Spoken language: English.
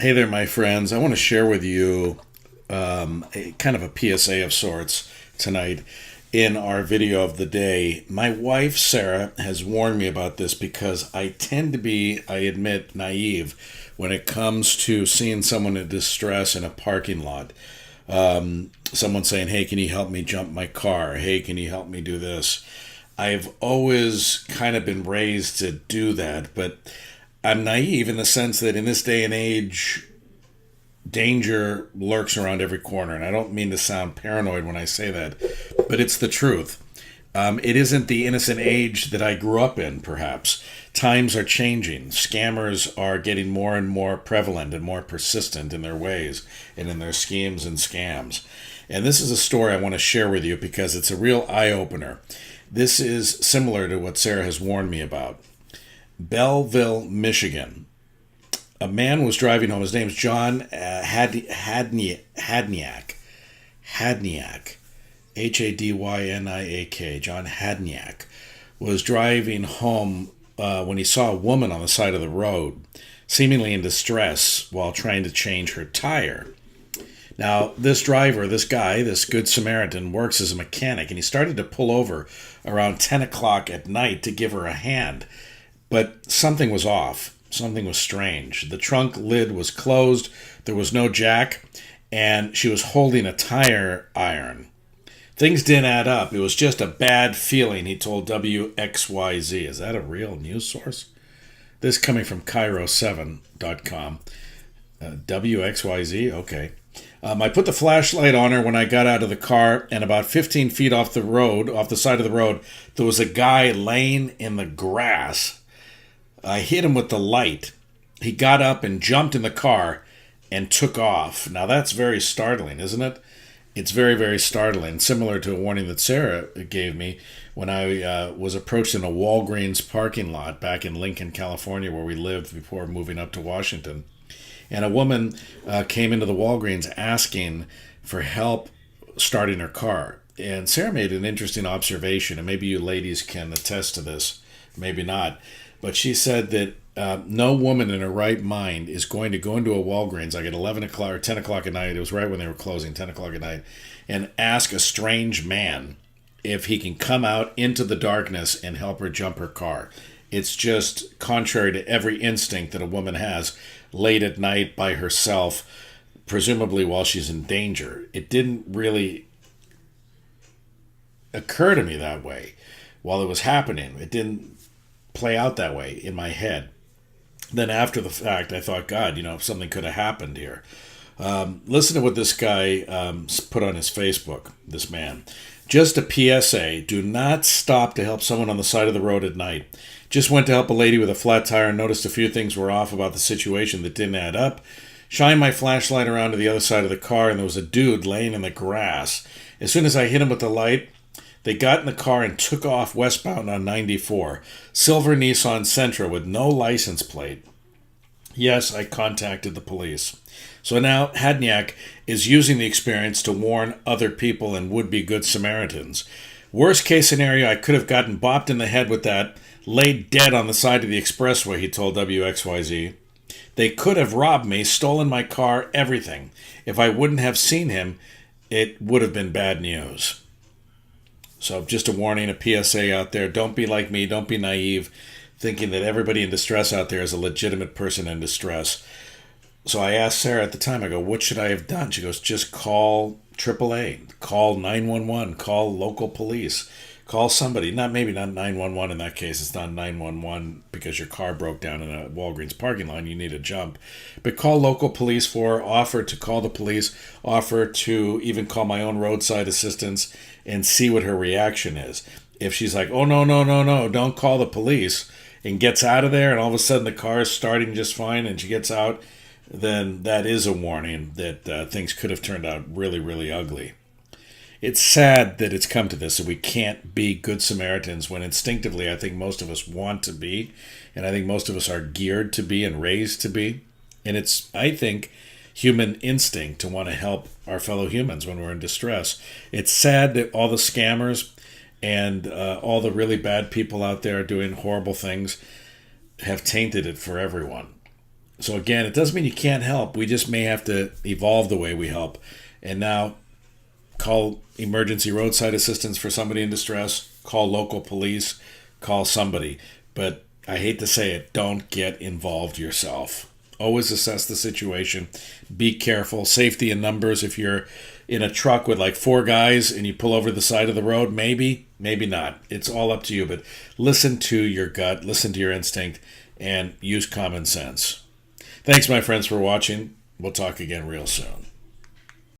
Hey there, my friends. I want to share with you a kind of a PSA of sorts tonight in our video of the day. My wife, Sarah, has warned me about this because I tend to be, I admit, naive when it comes to seeing someone in distress in a parking lot. Someone saying, hey, can you help me jump my car? Hey, can you help me do this? I've always kind of been raised to do that, but I'm naive in the sense that in this day and age, danger lurks around every corner. And I don't mean to sound paranoid when I say that, but it's the truth. It isn't the innocent age that I grew up in, perhaps. Times are changing. Scammers are getting more and more prevalent and more persistent in their ways and in their schemes and scams. And this is a story I want to share with you because it's a real eye opener. This is similar to what Sarah has warned me about. Belleville, Michigan. A man was driving home. His name's John Hadniak. Hadniak. Hadyniak. John Hadniak was driving home when he saw a woman on the side of the road, seemingly in distress while trying to change her tire. Now, this driver, this guy, this Good Samaritan, works as a mechanic, and he started to pull over around 10 o'clock at night to give her a hand. But something was off. Something was strange. The trunk lid was closed, there was no jack, and she was holding a tire iron. Things didn't add up. It was just a bad feeling, he told WXYZ. Is that a real news source? This coming from Cairo7.com. WXYZ? Okay. I put the flashlight on her when I got out of the car, and about 15 feet off the side of the road, there was a guy laying in the grass. I hit him with the light. He got up and jumped in the car and took off. Now that's very startling, isn't it? It's very, very startling. Similar to a warning that Sarah gave me when I was approached in a Walgreens parking lot back in Lincoln, California, where we lived before moving up to Washington. And a woman came into the Walgreens asking for help starting her car. And Sarah made an interesting observation, and maybe you ladies can attest to this, maybe not. But she said that no woman in her right mind is going to go into a Walgreens like at 11 o'clock or 10 o'clock at night, it was right when they were closing, 10 o'clock at night, and ask a strange man if he can come out into the darkness and help her jump her car. It's just contrary to every instinct that a woman has late at night by herself, presumably while she's in danger. It didn't really occur to me that way while it was happening. It didn't play out that way in my head. Then after the fact, I thought, God, something could have happened here. Listen to what this guy put on his Facebook, this man. Just a PSA, do not stop to help someone on the side of the road at night. Just went to help a lady with a flat tire and noticed a few things were off about the situation that didn't add up. Shined my flashlight around to the other side of the car and there was a dude laying in the grass. As soon as I hit him with the light, they got in the car and took off westbound on 94. Silver Nissan Sentra with no license plate. Yes, I contacted the police. So now Hadniak is using the experience to warn other people and would-be Good Samaritans. Worst case scenario, I could have gotten bopped in the head with that, laid dead on the side of the expressway, he told WXYZ. They could have robbed me, stolen my car, everything. If I wouldn't have seen him, it would have been bad news. So just a warning, a PSA out there. Don't be like me. Don't be naive, thinking that everybody in distress out there is a legitimate person in distress. So I asked Sarah at the time, I go, what should I have done? She goes, just call AAA, call 911, call local police, call somebody. Maybe not 911 in that case. It's not 911 because your car broke down in a Walgreens parking lot. You need a jump. But call local police offer to call the police, offer to even call my own roadside assistance and see what her reaction is. If she's like, oh, no, don't call the police, and gets out of there and all of a sudden the car is starting just fine and she gets out, then that is a warning that things could have turned out really, really ugly. It's sad that it's come to this, that we can't be Good Samaritans when instinctively I think most of us want to be, and I think most of us are geared to be and raised to be. And it's, I think, human instinct to want to help our fellow humans when we're in distress. It's sad that all the scammers and all the really bad people out there doing horrible things have tainted it for everyone. So again, it doesn't mean you can't help. We just may have to evolve the way we help. And now call emergency roadside assistance for somebody in distress, call local police, call somebody. But I hate to say it, don't get involved yourself. Always assess the situation. Be careful. Safety in numbers. If you're in a truck with like 4 guys and you pull over the side of the road, maybe not. It's all up to you. But listen to your gut, listen to your instinct, and use common sense. Thanks, my friends, for watching. We'll talk again real soon.